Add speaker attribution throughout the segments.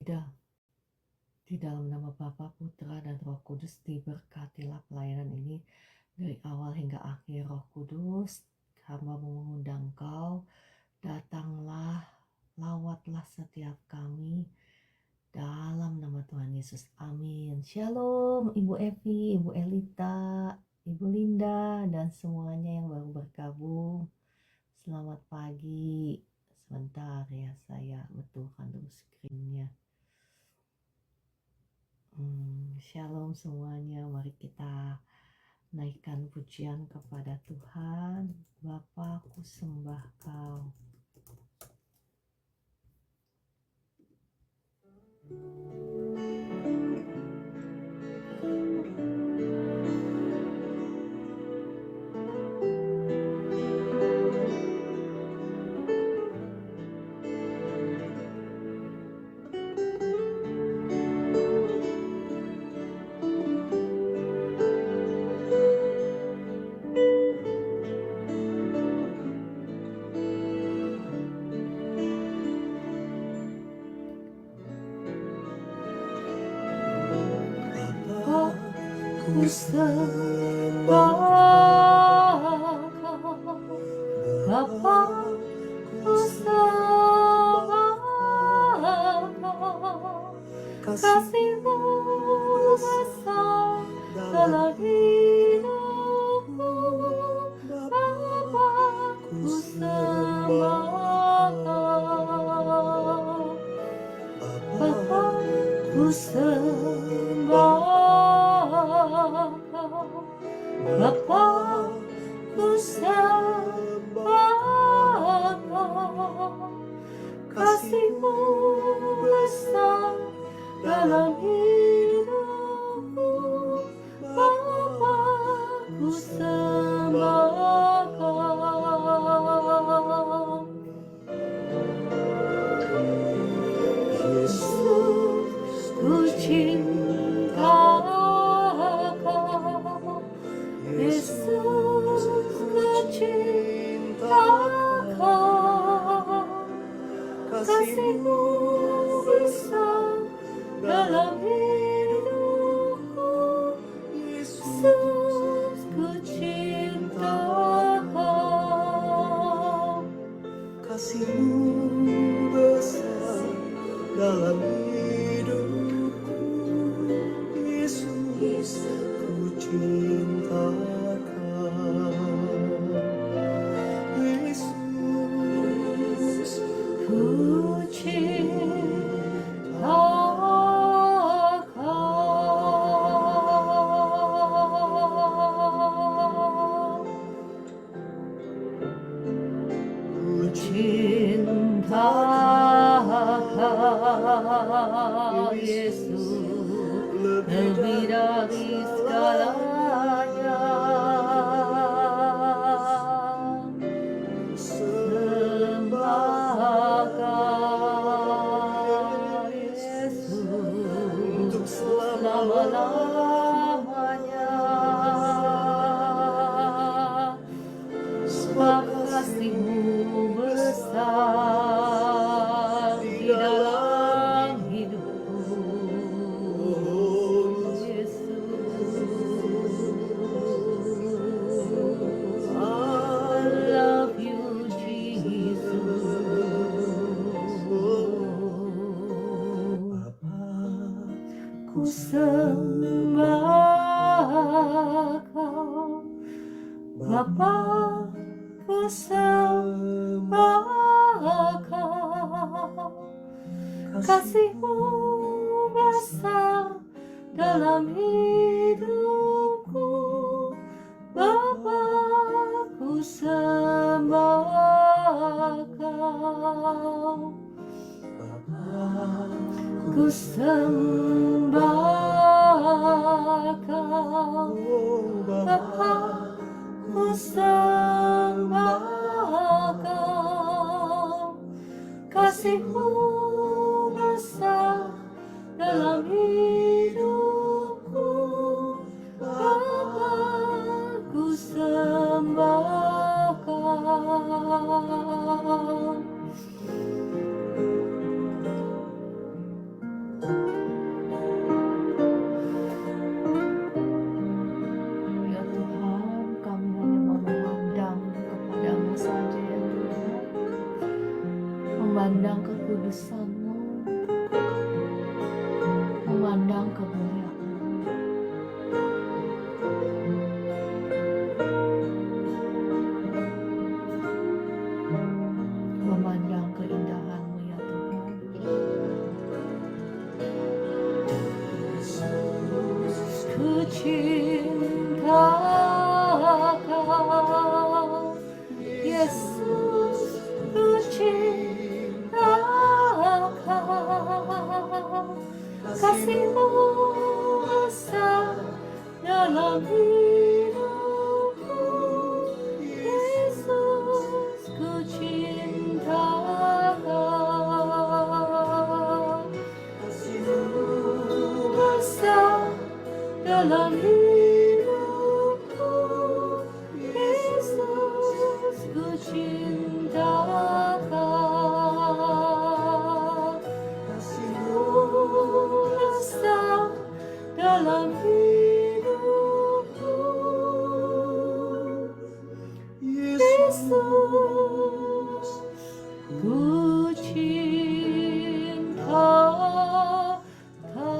Speaker 1: tidak. Di dalam nama Bapa, Putra, dan Roh Kudus, diberkatilah pelayanan ini dari awal hingga akhir. Roh Kudus, hamba mengundang Kau, datanglah, lawatlah setiap kami, dalam nama Tuhan Yesus. Amin. Shalom Ibu Evi, Ibu Elita, Ibu Linda, dan semuanya yang baru bergabung. Selamat pagi. Sebentar ya, saya betulkan dulu screen-nya. Shalom semuanya, mari kita naikkan pujian kepada Tuhan. Bapa, ku sembah Kau. Ku sembah Kau, Bapa, ku sembah Kau, kasih-Mu besar dalam hidupku. Bapa, ku sembah Kau, Bapa, ku sembah Kau, Bapa, ku sembah Kau, kasih-Mu besar dalam hidupku. Bapa, ku sembah Kau. Yesus, ku cinta Kau. Yesus, ku cinta Kau. Kasih-Mu besar dalam hidupku. Yesus, ku cinta Kau.
Speaker 2: Kasih-Mu besar dalam hidupku. Yesus, ku cinta Kau. Yesus,
Speaker 1: Ku cinta Kau. Ku cinta Kau, Yesus, lebih dari segalanya. Sembah Kau, Yesus,
Speaker 2: untuk
Speaker 1: selama-lamanya. Sebab kasih-Mu besar di dalam hidupku. Yesus, I love you, Jesus. Ku sembah Kau, Bapa, ku sembah Kau. Kasih-Mu besar dalam hidupku. Bapa, ku sembah Kau. Ku sembah Kau, Bapa, ku sembah Kau. Kasih-Mu besar dalam hidupku. Bapa, ku sembah Kau. cinta Kau, Yesus, ku cinta Kau. Kasih-Mu besar dalam hidupku, Yesus, ku cinta Kau. Kasih-Mu besar dalam hidupku, Yesus, ku cinta Kau. Kasih-Mu besar dalam hidupku, Yesus, ku cinta Kau.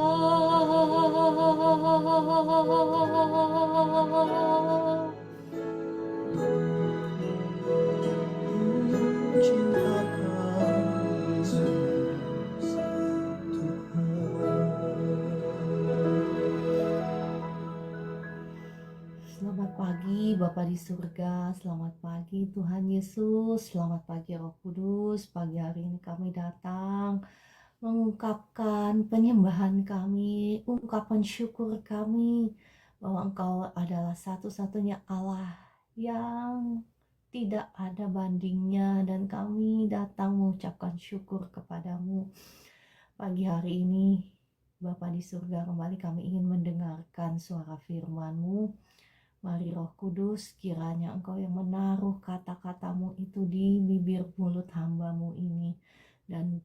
Speaker 2: Cinta Kau, Yesus,
Speaker 1: Selamat pagi Bapa di surga, selamat pagi Tuhan Yesus, selamat pagi Roh Kudus. Pagi hari ini kami datang mengungkapkan penyembahan kami, ungkapan syukur kami bahwa Engkau adalah satu-satunya Allah yang tidak ada bandingnya, dan kami datang mengucapkan syukur kepadamu. Pagi hari ini Bapa di surga, kembali kami ingin mendengarkan suara firman-Mu. Mari Roh Kudus, kiranya Engkau yang menaruh kata-kata-Mu itu di bibir mulut hamba-Mu ini. Dan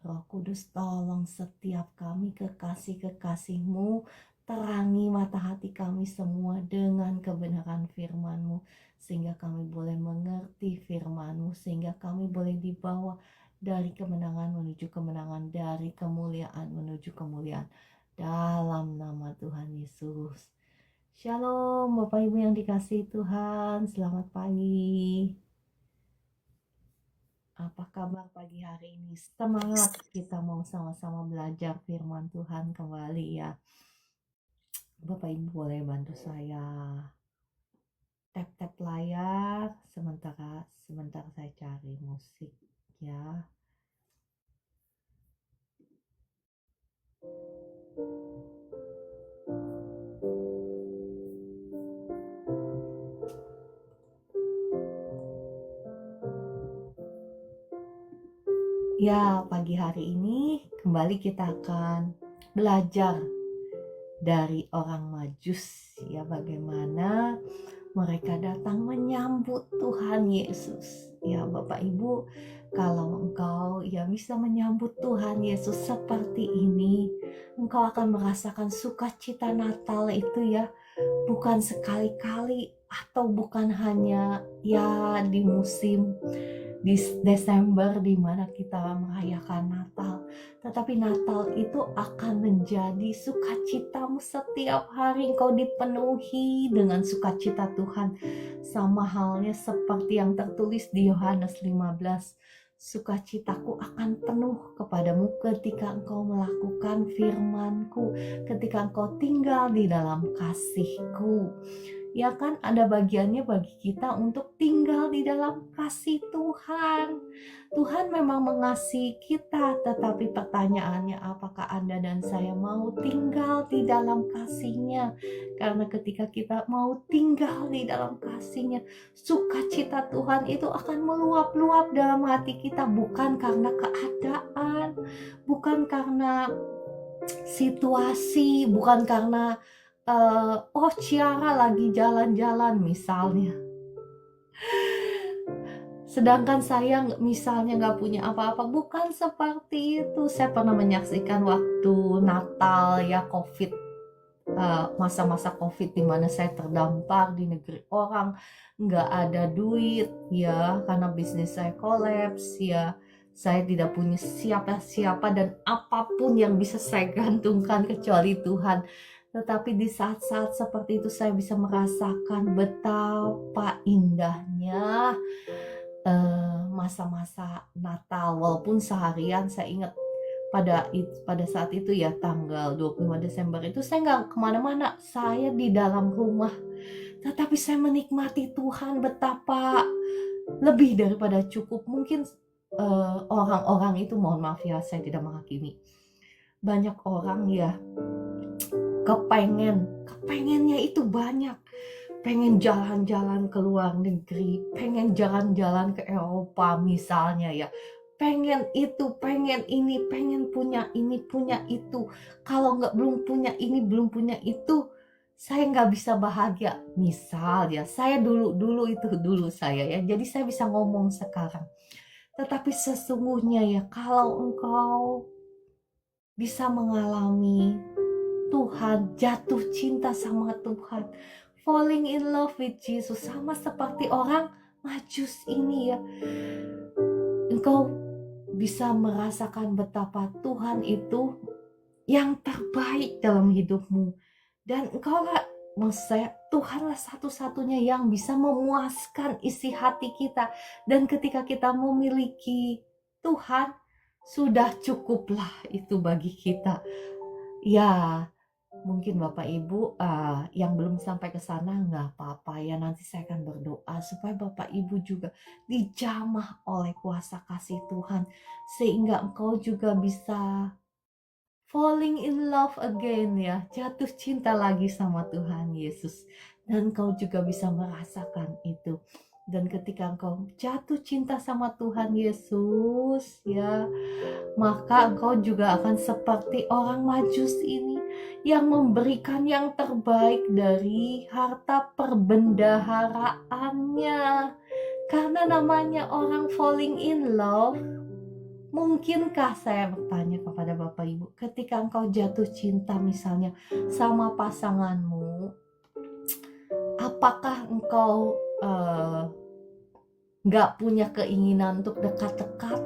Speaker 1: Roh Kudus, tolong setiap kami kekasih-kekasih-Mu, terangi mata hati kami semua dengan kebenaran firman-Mu, sehingga kami boleh mengerti firman-Mu, sehingga kami boleh dibawa dari kemenangan menuju kemenangan, dari kemuliaan menuju kemuliaan, dalam nama Tuhan Yesus. Shalom Bapak Ibu yang dikasihi Tuhan, selamat pagi. Apa kabar pagi hari ini? Semangat, kita mau sama-sama belajar firman Tuhan kembali ya. Bapak Ibu boleh bantu saya tap-tap layar sebentar saya cari musik ya. Ya, pagi hari ini kembali kita akan belajar dari orang Majus ya, bagaimana mereka datang menyambut Tuhan Yesus. Ya Bapak Ibu, kalau engkau ya bisa menyambut Tuhan Yesus seperti ini, engkau akan merasakan sukacita Natal itu ya, bukan sekali-kali atau bukan hanya ya di musim di Desember di mana kita merayakan Natal, tetapi Natal itu akan menjadi sukacitamu setiap hari. Engkau dipenuhi dengan sukacita Tuhan, sama halnya seperti yang tertulis di Yohanes 15. Sukacitaku akan penuh kepadamu ketika engkau melakukan firman-Ku, ketika engkau tinggal di dalam kasih-Ku. Ya kan, ada bagiannya bagi kita untuk tinggal di dalam kasih Tuhan. Tuhan memang mengasihi kita, tetapi pertanyaannya apakah Anda dan saya mau tinggal di dalam kasih-Nya? Karena ketika kita mau tinggal di dalam kasih-Nya, sukacita Tuhan itu akan meluap-luap dalam hati kita, bukan karena keadaan, bukan karena situasi, bukan karena Ciara lagi jalan-jalan misalnya, sedangkan saya misalnya nggak punya apa-apa. Bukan seperti itu. Saya pernah menyaksikan waktu Natal ya, COVID, masa-masa COVID di mana saya terdampar di negeri orang, nggak ada duit ya, karena bisnis saya kolaps ya. Saya tidak punya siapa-siapa dan apapun yang bisa saya gantungkan kecuali Tuhan. Tetapi di saat-saat seperti itu saya bisa merasakan betapa indahnya masa-masa Natal. Walaupun seharian saya ingat pada saat itu ya, tanggal 25 Desember itu saya nggak kemana-mana, saya di dalam rumah. Tetapi saya menikmati Tuhan betapa lebih daripada cukup. Mungkin orang-orang itu, mohon maaf ya, saya tidak menghakimi. Banyak orang ya kepengennya itu banyak. Pengen jalan-jalan ke luar negeri, pengen jalan-jalan ke Eropa misalnya ya. Pengen itu, pengen ini, pengen punya ini, punya itu. Kalau belum punya ini, belum punya itu, saya nggak bisa bahagia. Misal ya, saya dulu saya ya. Jadi saya bisa ngomong sekarang. Tetapi sesungguhnya ya, kalau engkau bisa mengalami Tuhan, jatuh cinta sama Tuhan, falling in love with Jesus, sama seperti orang Majus ini ya, engkau bisa merasakan betapa Tuhan itu yang terbaik dalam hidupmu. Dan engkaulah, maksud saya, Tuhanlah satu-satunya yang bisa memuaskan isi hati kita. Dan ketika kita memiliki Tuhan, sudah cukuplah itu bagi kita. Ya, mungkin Bapak Ibu yang belum sampai ke sana nggak apa-apa ya, nanti saya akan berdoa supaya Bapak Ibu juga dijamah oleh kuasa kasih Tuhan, sehingga engkau juga bisa falling in love again ya, jatuh cinta lagi sama Tuhan Yesus. Dan engkau juga bisa merasakan itu. Dan ketika engkau jatuh cinta sama Tuhan Yesus ya, maka engkau juga akan seperti orang Majus ini yang memberikan yang terbaik dari harta perbendaharaannya. Karena namanya orang falling in love, mungkinkah, saya bertanya kepada Bapak Ibu, ketika engkau jatuh cinta misalnya sama pasanganmu, apakah engkau nggak punya keinginan untuk dekat-dekat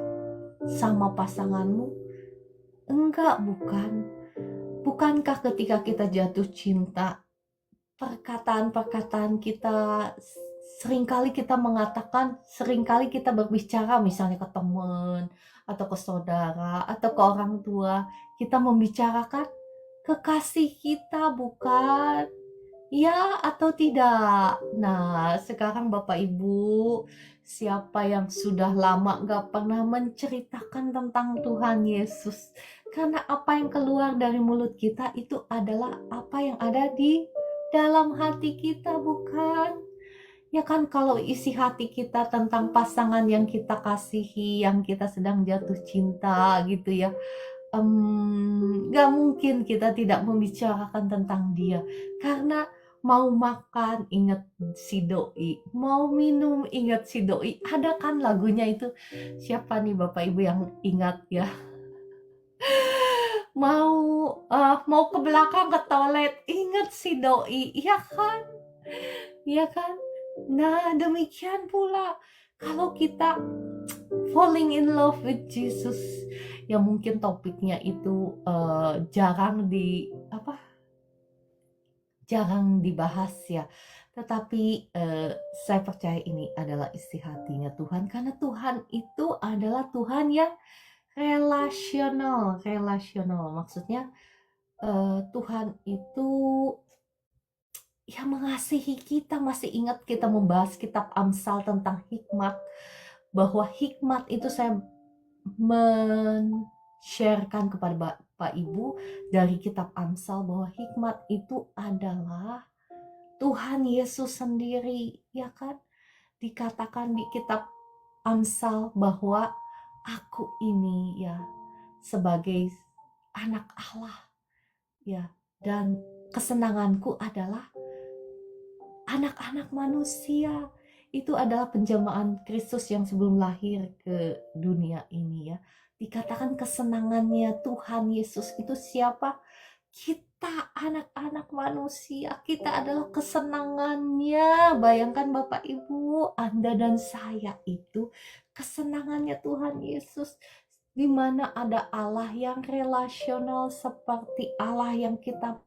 Speaker 1: sama pasanganmu? Enggak, bukan. Bukankah ketika kita jatuh cinta, perkataan-perkataan kita, seringkali kita mengatakan, seringkali kita berbicara misalnya ke teman, atau ke saudara, atau ke orang tua, kita membicarakan kekasih kita, bukan? Ya atau tidak? Nah, sekarang Bapak Ibu, siapa yang sudah lama gak pernah menceritakan tentang Tuhan Yesus? Karena apa yang keluar dari mulut kita itu adalah apa yang ada di dalam hati kita, bukan? Ya kan, kalau isi hati kita tentang pasangan yang kita kasihi, yang kita sedang jatuh cinta gitu ya, gak mungkin kita tidak membicarakan tentang dia. Karena mau makan ingat si doi, mau minum ingat si doi. Ada kan lagunya itu, siapa nih Bapak Ibu yang ingat ya? Mau ke belakang ke toilet ingat si doi, iya kan? Iya kan? Nah, demikian pula kalau kita falling in love with Jesus, ya mungkin topiknya itu jarang dibahas ya. Tetapi saya percaya ini adalah isi hatinya Tuhan, karena Tuhan itu adalah Tuhan yang relasional. Maksudnya Tuhan itu yang mengasihi kita. Masih ingat kita membahas kitab Amsal tentang hikmat, bahwa hikmat itu saya men-sharekan kepada Bapak Ibu dari kitab Amsal, bahwa hikmat itu adalah Tuhan Yesus sendiri, ya kan? Dikatakan di kitab Amsal bahwa aku ini ya sebagai anak Allah ya, dan kesenanganku adalah anak-anak manusia. Itu adalah penjelmaan Kristus yang sebelum lahir ke dunia ini ya. Dikatakan kesenangannya Tuhan Yesus itu siapa? Kita, anak-anak manusia. Kita adalah kesenangannya. Bayangkan Bapak Ibu, Anda dan saya itu kesenangannya Tuhan Yesus. Di mana ada Allah yang relasional seperti Allah yang kita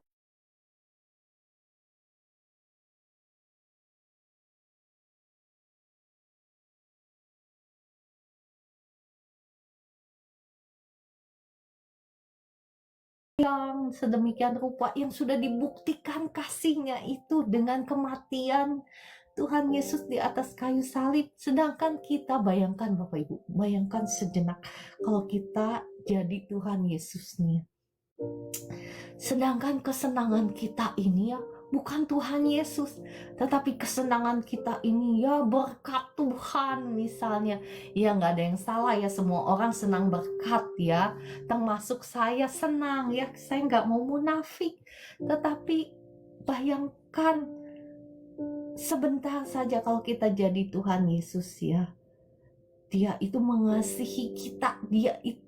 Speaker 1: yang sedemikian rupa, yang sudah dibuktikan kasihnya itu dengan kematian Tuhan Yesus di atas kayu salib. Sedangkan kita, bayangkan Bapak Ibu, bayangkan sejenak kalau kita jadi Tuhan Yesusnya. Sedangkan kesenangan kita ini ya bukan Tuhan Yesus, tetapi kesenangan kita ini ya berkat Tuhan misalnya. Ya nggak ada yang salah ya, semua orang senang berkat ya, termasuk saya senang ya, saya nggak mau munafik. Tetapi bayangkan sebentar saja kalau kita jadi Tuhan Yesus ya, dia itu mengasihi kita, dia itu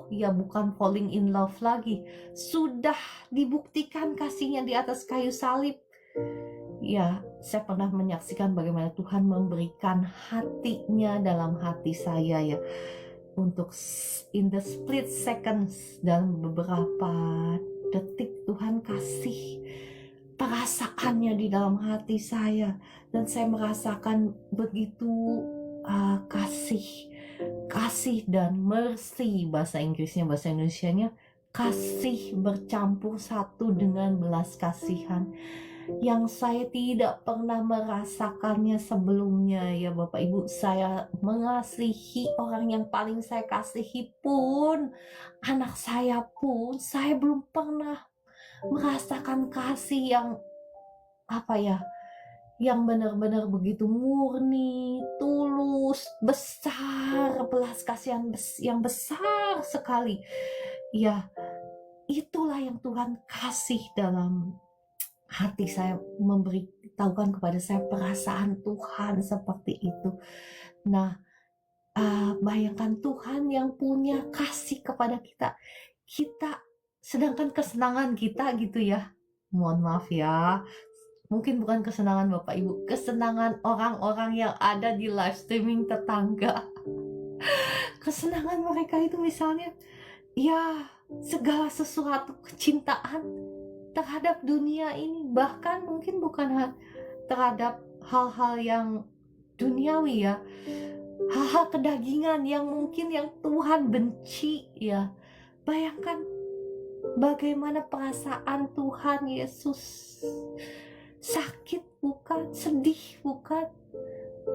Speaker 1: ya bukan falling in love lagi, sudah dibuktikan kasihnya di atas kayu salib. Ya, saya pernah menyaksikan bagaimana Tuhan memberikan hatinya dalam hati saya ya, untuk in the split seconds, dalam beberapa detik Tuhan kasih perasaannya di dalam hati saya, dan saya merasakan begitu kasih dan mercy, bahasa Inggrisnya, bahasa Indonesianya kasih bercampur satu dengan belas kasihan yang saya tidak pernah merasakannya sebelumnya ya Bapak Ibu. Saya mengasihi orang yang paling saya kasihi pun, anak saya pun, saya belum pernah merasakan kasih yang yang benar-benar begitu murni, tulus, besar, belas kasihan yang besar sekali. Ya, itulah yang Tuhan kasih dalam hati saya, memberitahukan kepada saya perasaan Tuhan seperti itu. Nah, bayangkan Tuhan yang punya kasih kepada kita. Sedangkan kesenangan kita gitu ya, mohon maaf ya, mungkin bukan kesenangan Bapak Ibu, kesenangan orang-orang yang ada di live streaming tetangga. Kesenangan mereka itu misalnya, ya segala sesuatu kecintaan terhadap dunia ini, bahkan mungkin bukan terhadap hal-hal yang duniawi ya, hal-hal kedagingan yang mungkin yang Tuhan benci ya. Bayangkan bagaimana perasaan Tuhan Yesus. Sakit bukan, sedih bukan,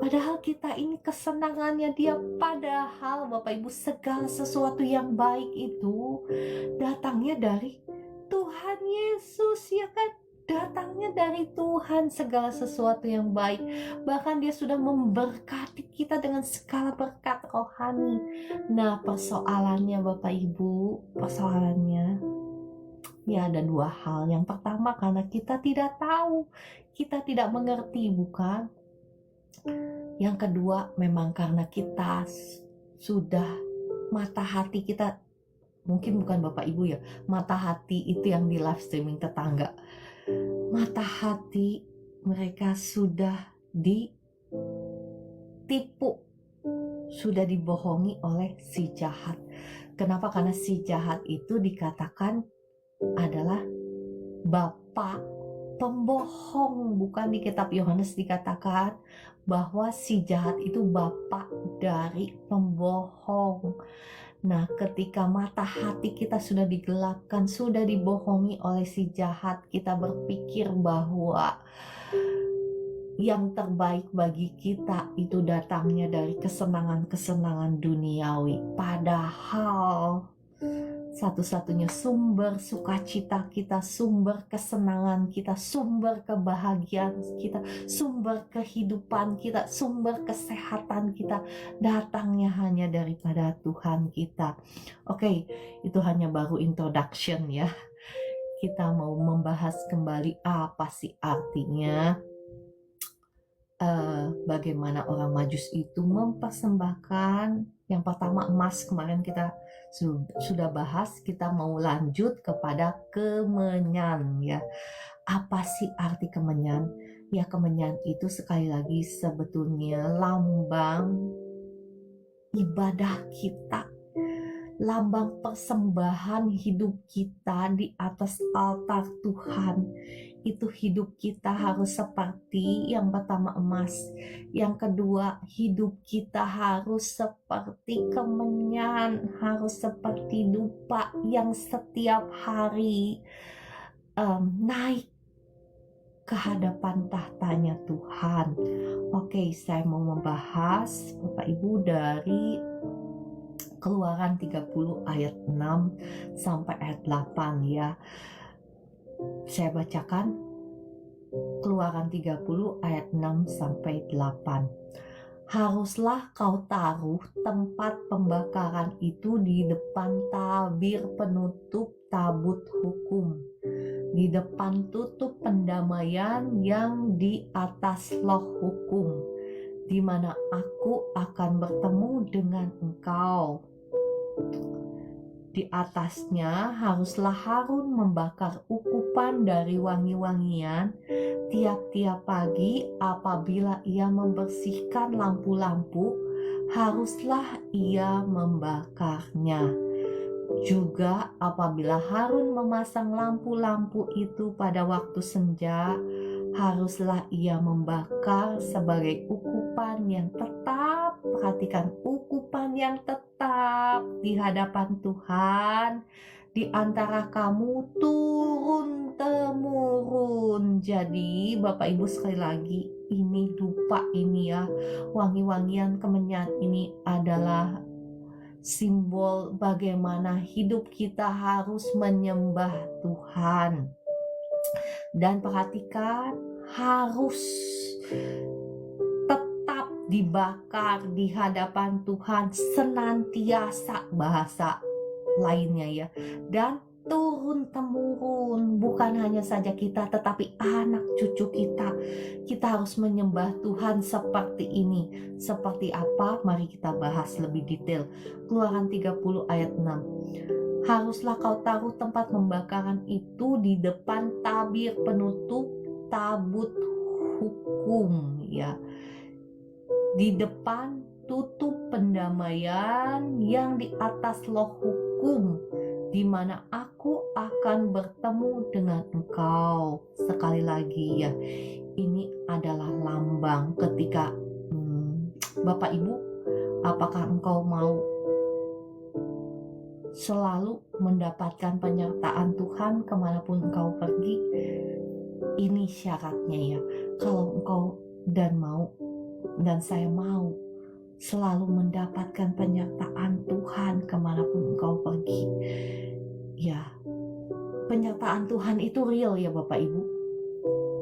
Speaker 1: padahal kita ini kesenangannya dia. Padahal Bapak Ibu, segala sesuatu yang baik itu datangnya dari Tuhan Yesus ya kan, datangnya dari Tuhan segala sesuatu yang baik. Bahkan dia sudah memberkati kita dengan segala berkat rohani. Nah, persoalannya Bapak Ibu, persoalannya ya ada dua hal. Yang pertama, karena kita tidak tahu, kita tidak mengerti, bukan? Yang kedua, memang karena kita sudah, mata hati kita, mungkin bukan Bapak Ibu ya, mata hati itu yang di live streaming tetangga, mata hati mereka sudah ditipu, sudah dibohongi oleh si jahat. Kenapa? Karena si jahat itu dikatakan adalah bapak pembohong. Bukan di kitab Yohanes dikatakan bahwa si jahat itu bapak dari pembohong. Nah, ketika mata hati kita sudah digelapkan, sudah dibohongi oleh si jahat, kita berpikir bahwa yang terbaik bagi kita itu datangnya dari kesenangan-kesenangan duniawi. Padahal satu-satunya sumber sukacita kita, sumber kesenangan kita, sumber kebahagiaan kita, sumber kehidupan kita, sumber kesehatan kita, datangnya hanya daripada Tuhan kita. Oke, itu hanya baru introduction ya. Kita mau membahas kembali apa sih artinya bagaimana orang Majus itu mempersembahkan. Yang pertama emas, kemarin kita sudah bahas. Kita mau lanjut kepada kemenyan ya. Apa sih arti kemenyan? Ya, kemenyan itu sekali lagi sebetulnya lambang ibadah kita, lambang persembahan hidup kita di atas altar Tuhan. Itu hidup kita harus seperti yang pertama emas, yang kedua hidup kita harus seperti kemenyan, harus seperti dupa yang setiap hari naik ke hadapan tahtanya Tuhan. Oke, saya mau membahas Bapak Ibu dari Keluaran 30 ayat 6 sampai ayat 8 ya. Saya bacakan Keluaran 30 ayat 6 sampai 8. Haruslah kau taruh tempat pembakaran itu di depan tabir penutup tabut hukum, di depan tutup pendamaian yang di atas loh hukum, di mana aku akan bertemu dengan engkau. Di atasnya haruslah Harun membakar ukupan dari wangi-wangian tiap-tiap pagi. Apabila ia membersihkan lampu-lampu, haruslah ia membakarnya. Juga apabila Harun memasang lampu-lampu itu pada waktu senja, haruslah ia membakar sebagai ukupan yang tetap. Perhatikan, ukupan yang tetap di hadapan Tuhan di antara kamu turun temurun. Jadi Bapak Ibu, sekali lagi, ini dupa ini ya, wangi-wangian kemenyan ini adalah simbol bagaimana hidup kita harus menyembah Tuhan. Dan perhatikan, harus tetap dibakar di hadapan Tuhan senantiasa, bahasa lainnya ya. Dan turun temurun, bukan hanya saja kita tetapi anak cucu kita. Kita harus menyembah Tuhan seperti ini. Seperti apa? Mari kita bahas lebih detail. Keluaran 30 ayat 6. Haruslah kau taruh tempat pembakaran itu di depan tabir penutup tabut hukum ya. Di depan tutup pendamaian yang di atas loh hukum, di mana aku akan bertemu dengan engkau. Sekali lagi ya, ini adalah lambang ketika Bapak Ibu, apakah engkau mau selalu mendapatkan penyertaan Tuhan kemanapun engkau pergi? Ini syaratnya ya. Kalau engkau dan saya mau selalu mendapatkan penyertaan Tuhan kemanapun engkau pergi, ya, penyertaan Tuhan itu real ya Bapak Ibu.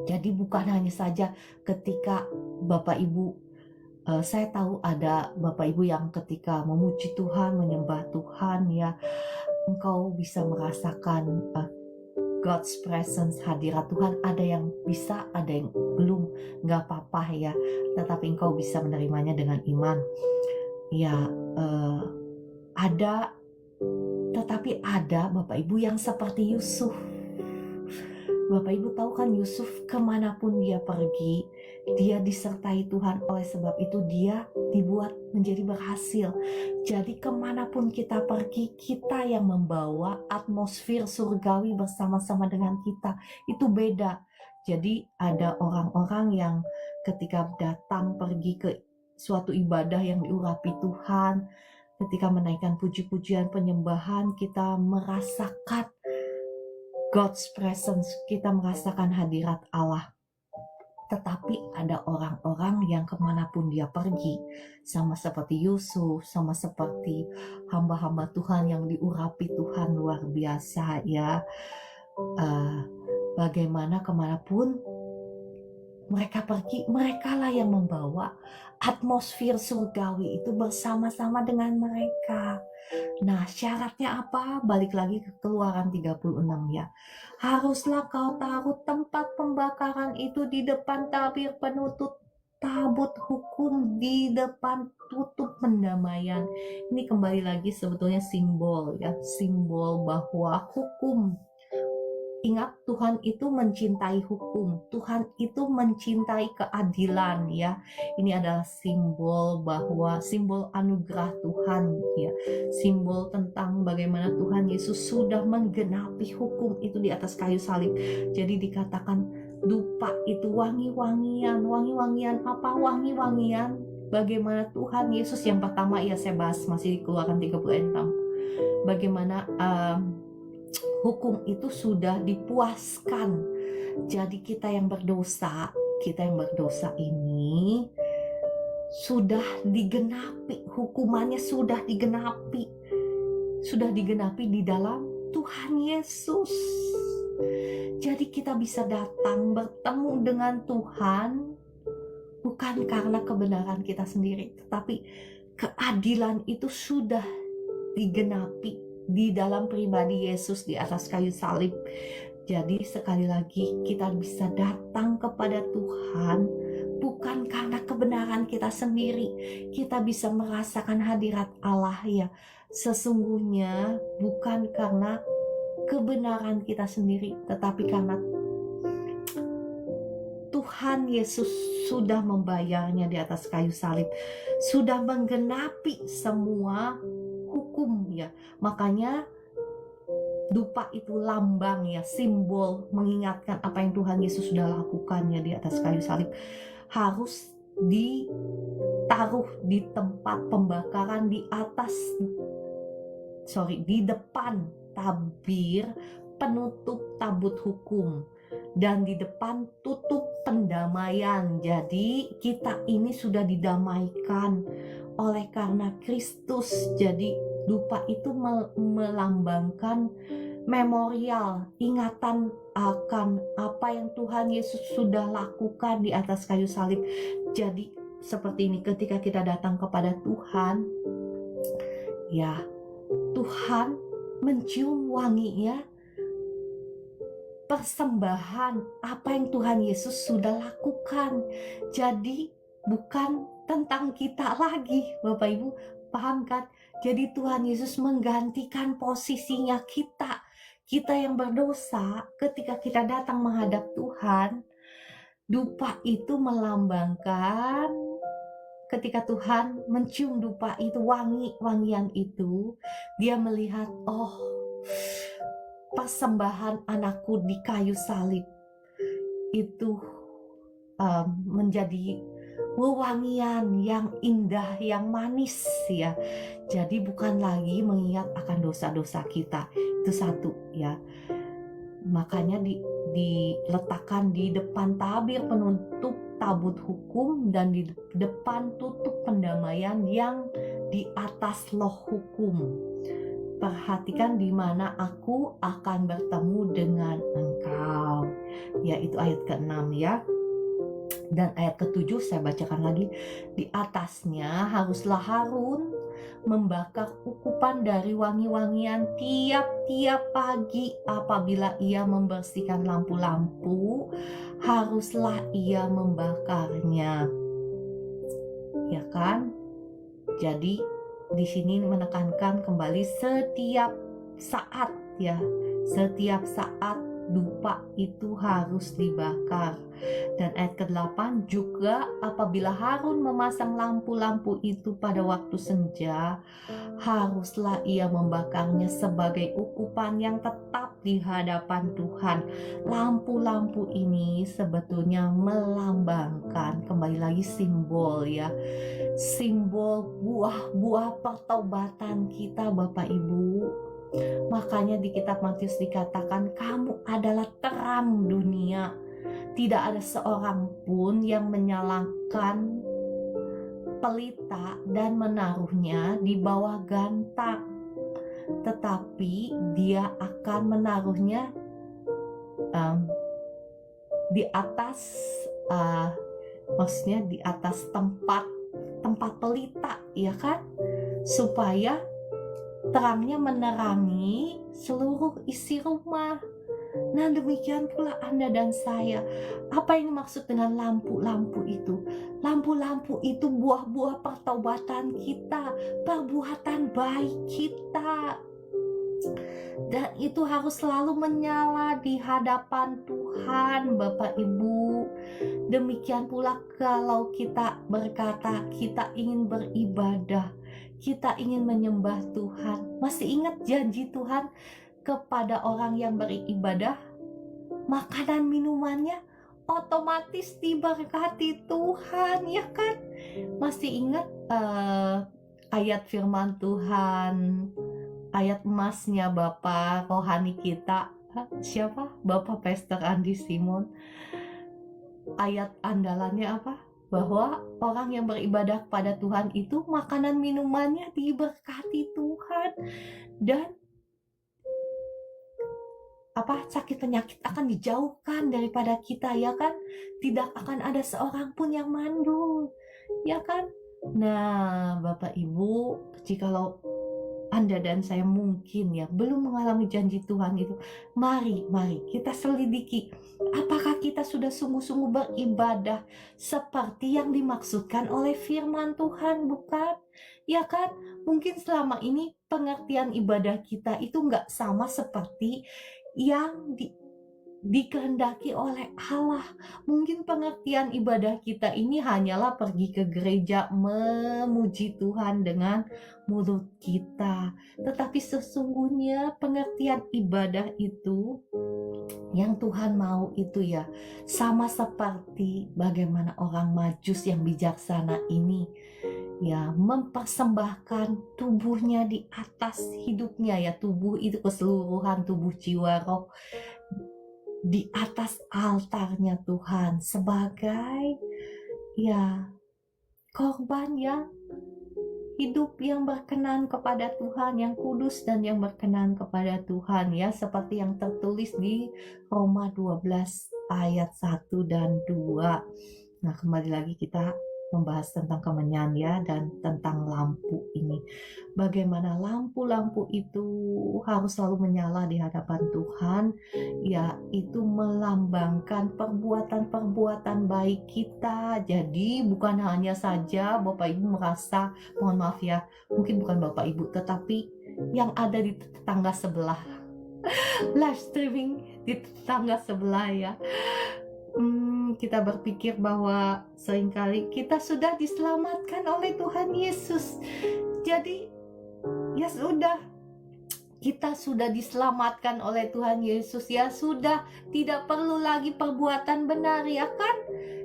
Speaker 1: Jadi bukan hanya saja ketika Bapak Ibu, saya tahu ada Bapak Ibu yang ketika memuji Tuhan, menyembah Tuhan ya, engkau bisa merasakan God's presence, hadirat Tuhan. Ada yang bisa, ada yang belum, gak apa-apa ya, tetapi engkau bisa menerimanya dengan iman ya. Tetapi ada Bapak Ibu yang seperti Yusuf. Bapak Ibu tahu kan, Yusuf kemanapun dia pergi, dia disertai Tuhan. Oleh sebab itu dia dibuat menjadi berhasil. Jadi kemanapun kita pergi, kita yang membawa atmosfer surgawi bersama-sama dengan kita. Itu beda. Jadi ada orang-orang yang ketika datang pergi ke suatu ibadah yang diurapi Tuhan, ketika menaikkan puji-pujian penyembahan, kita merasakan God's presence, kita merasakan hadirat Allah. Tetapi ada orang-orang yang kemanapun dia pergi, sama seperti Yusuf, sama seperti hamba-hamba Tuhan yang diurapi Tuhan luar biasa ya. Bagaimana kemanapun mereka pergi, merekalah yang membawa atmosfer surgawi itu bersama-sama dengan mereka. Nah, syaratnya apa? Balik lagi ke Keluaran 36 ya. Haruslah kau taruh tempat pembakaran itu di depan tabir penutup tabut hukum, di depan tutup pendamaian. Ini kembali lagi sebetulnya simbol ya, simbol bahwa hukum ingat Tuhan itu mencintai hukum, Tuhan itu mencintai keadilan ya. Ini adalah simbol bahwa simbol anugerah Tuhan ya. Simbol tentang bagaimana Tuhan Yesus sudah menggenapi hukum itu di atas kayu salib. Jadi dikatakan dupa itu wangi-wangian. Wangi-wangian apa? Wangi-wangian bagaimana Tuhan Yesus yang pertama ya saya bahas masih di Keluaran 36. Bagaimana hukum itu sudah dipuaskan. Jadi kita yang berdosa ini sudah digenapi, hukumannya sudah digenapi di dalam Tuhan Yesus. Jadi kita bisa datang bertemu dengan Tuhan bukan karena kebenaran kita sendiri, tetapi keadilan itu sudah digenapi di dalam pribadi Yesus di atas kayu salib. Jadi sekali lagi kita bisa datang kepada Tuhan bukan karena kebenaran kita sendiri. Kita bisa merasakan hadirat Allah ya. Sesungguhnya bukan karena kebenaran kita sendiri, tetapi karena Tuhan Yesus sudah membayarnya di atas kayu salib, sudah menggenapi semua hukum ya. Makanya dupa itu lambang ya, simbol mengingatkan apa yang Tuhan Yesus sudah lakukannya di atas kayu salib. Harus ditaruh di tempat pembakaran di depan tabir penutup tabut hukum dan di depan tutup pendamaian. Jadi kita ini sudah didamaikan oleh karena Kristus. Jadi dupa itu melambangkan memorial, ingatan akan apa yang Tuhan Yesus sudah lakukan di atas kayu salib. Jadi seperti ini, ketika kita datang kepada Tuhan ya, Tuhan mencium wanginya persembahan apa yang Tuhan Yesus sudah lakukan. Jadi bukan tentang kita lagi, Bapak Ibu, paham kan? Jadi Tuhan Yesus menggantikan posisinya kita yang berdosa. Ketika kita datang menghadap Tuhan, dupa itu melambangkan ketika Tuhan mencium dupa itu, wangian itu, dia melihat, oh, persembahan anakku di kayu salib itu menjadi wewangian yang indah, yang manis ya. Jadi bukan lagi mengingat akan dosa-dosa kita. Itu satu ya. Makanya diletakkan di depan tabir penutup tabut hukum dan di depan tutup pendamaian yang di atas loh hukum. Perhatikan di mana aku akan bertemu dengan engkau. Ya, itu ayat ke-6 ya. Dan ayat ke-7 saya bacakan lagi. Di atasnya haruslah Harun membakar ukupan dari wangi-wangian tiap-tiap pagi apabila ia membersihkan lampu-lampu, haruslah ia membakarnya. Ya kan? Jadi di sini menekankan kembali setiap saat ya, setiap saat dupa itu harus dibakar. Dan ayat ke-8 juga apabila Harun memasang lampu-lampu itu pada waktu senja, haruslah ia membakarnya sebagai ukupan yang tetap di hadapan Tuhan. Lampu-lampu ini sebetulnya melambangkan, kembali lagi simbol ya, simbol buah-buah pertobatan kita Bapak Ibu. Makanya di kitab Matius dikatakan kamu adalah terang dunia. Tidak ada seorang pun yang menyalakan pelita dan menaruhnya di bawah gantang, tetapi dia akan menaruhnya di atas maksudnya di atas tempat pelita ya kan, supaya terangnya menerangi seluruh isi rumah. Nah demikian pula Anda dan saya. Apa yang dimaksud dengan lampu-lampu itu? Lampu-lampu itu buah-buah pertobatan kita, perbuatan baik kita. Dan itu harus selalu menyala di hadapan Tuhan, Bapak Ibu. Demikian pula kalau kita berkata kita ingin beribadah, kita ingin menyembah Tuhan. Masih ingat janji Tuhan kepada orang yang beribadah? Makanan minumannya otomatis diberkati Tuhan, ya kan? Masih ingat ayat firman Tuhan, ayat emasnya Bapak rohani kita, siapa? Bapak Pastor Andi Simon. Ayat andalannya apa? Bahwa orang yang beribadah kepada Tuhan itu makanan minumannya diberkati Tuhan, dan sakit penyakit akan dijauhkan daripada kita, ya kan? Tidak akan ada seorang pun yang mandul, ya kan? Nah, Bapak Ibu, jikalau Anda dan saya mungkin ya belum mengalami janji Tuhan itu, mari kita selidiki apakah kita sudah sungguh-sungguh beribadah seperti yang dimaksudkan oleh firman Tuhan, bukan? Ya kan? Mungkin selama ini pengertian ibadah kita itu nggak sama seperti yang dikehendaki oleh Allah. Mungkin pengertian ibadah kita ini hanyalah pergi ke gereja memuji Tuhan dengan mulut kita. Tetapi sesungguhnya pengertian ibadah itu yang Tuhan mau itu ya sama seperti bagaimana orang Majus yang bijaksana ini ya mempersembahkan tubuhnya di atas hidupnya, ya tubuh itu keseluruhan, tubuh jiwa roh di atas altarnya Tuhan sebagai ya korban yang hidup yang berkenan kepada Tuhan, yang kudus dan yang berkenan kepada Tuhan, ya seperti yang tertulis di Roma 12 ayat 1 dan 2. Nah, kembali lagi kita membahas tentang kemenyan ya, dan tentang lampu ini. Bagaimana lampu-lampu itu harus selalu menyala di hadapan Tuhan, ya itu melambangkan perbuatan-perbuatan baik kita. Jadi bukan hanya saja Bapak Ibu merasa, mohon maaf ya, mungkin bukan Bapak Ibu, tetapi yang ada di tetangga sebelah, live streaming di tetangga sebelah ya. Kita berpikir bahwa seringkali kita sudah diselamatkan oleh Tuhan Yesus. Jadi ya sudah, kita sudah diselamatkan oleh Tuhan Yesus, ya sudah tidak perlu lagi perbuatan benar, ya kan?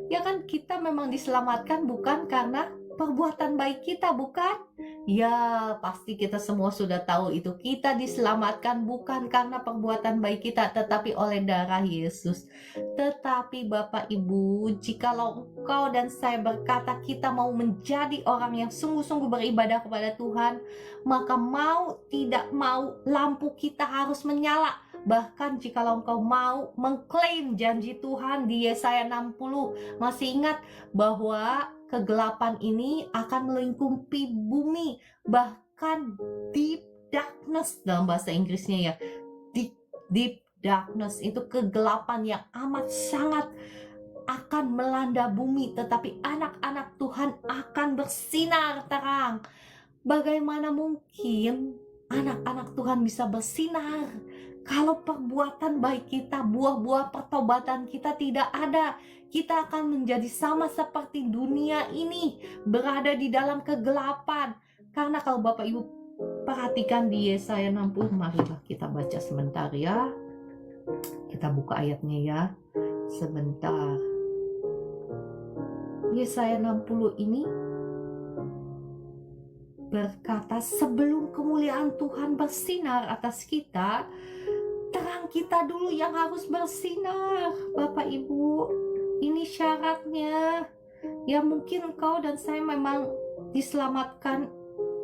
Speaker 1: Ya kan, kita memang diselamatkan bukan karena perbuatan baik kita, bukan? Ya, pasti kita semua sudah tahu itu. Kita diselamatkan bukan karena perbuatan baik kita, tetapi oleh darah Yesus. Tetapi Bapak Ibu, jikalau engkau dan saya berkata kita mau menjadi orang yang sungguh-sungguh beribadah kepada Tuhan, maka mau tidak mau lampu kita harus menyala. Bahkan jikalau engkau mau mengklaim janji Tuhan di Yesaya 60, masih ingat bahwa kegelapan ini akan melingkupi bumi, bahkan deep darkness dalam bahasa Inggrisnya ya, deep darkness itu kegelapan yang amat sangat akan melanda bumi, tetapi anak-anak Tuhan akan bersinar terang. Bagaimana mungkin anak-anak Tuhan bisa bersinar kalau perbuatan baik kita, buah-buah pertobatan kita tidak ada? Kita akan menjadi sama seperti dunia ini, berada di dalam kegelapan. Karena kalau Bapak Ibu perhatikan di Yesaya 60, marilah kita baca sebentar ya. Kita buka ayatnya ya, sebentar. Yesaya 60 ini berkata, sebelum kemuliaan Tuhan bersinar atas kita, terang kita dulu yang harus bersinar. Bapak Ibu, ini syaratnya. Ya mungkin engkau dan saya memang diselamatkan,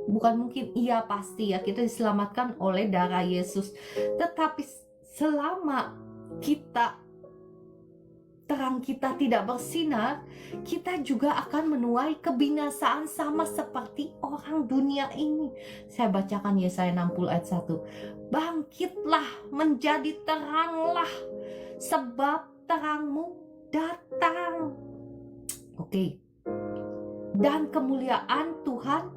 Speaker 1: bukan mungkin, iya pasti ya, kita diselamatkan oleh darah Yesus. Tetapi selama terang kita tidak bersinar, kita juga akan menuai kebinasaan sama seperti orang dunia ini. Saya bacakan Yesaya 60 ayat 1. Bangkitlah, menjadi teranglah, sebab terangmu datang. Oke. Dan kemuliaan Tuhan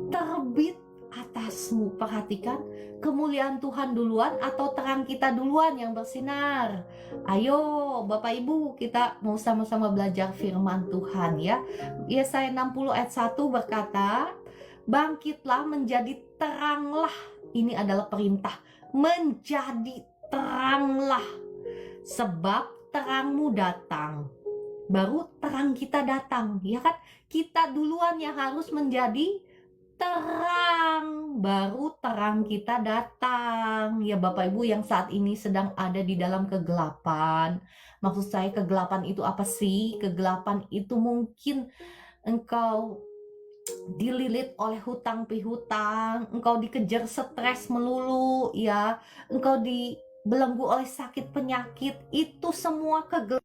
Speaker 1: terbit atasmu. Perhatikan, kemuliaan Tuhan duluan atau terang kita duluan yang bersinar? Ayo Bapak Ibu, kita mau sama-sama belajar firman Tuhan ya. Yesaya 60 ayat 1 berkata, bangkitlah menjadi teranglah. Ini adalah perintah, menjadi teranglah, sebab terangmu datang. Baru terang kita datang, ya kan? Kita duluan yang harus menjadi terang, baru terang kita datang. Ya Bapak Ibu yang saat ini sedang ada di dalam kegelapan. Maksud saya kegelapan itu apa sih? Kegelapan itu mungkin engkau dililit oleh hutang pihutang, engkau dikejar stres melulu, ya, engkau dibelenggu oleh sakit penyakit, itu semua kegelapan.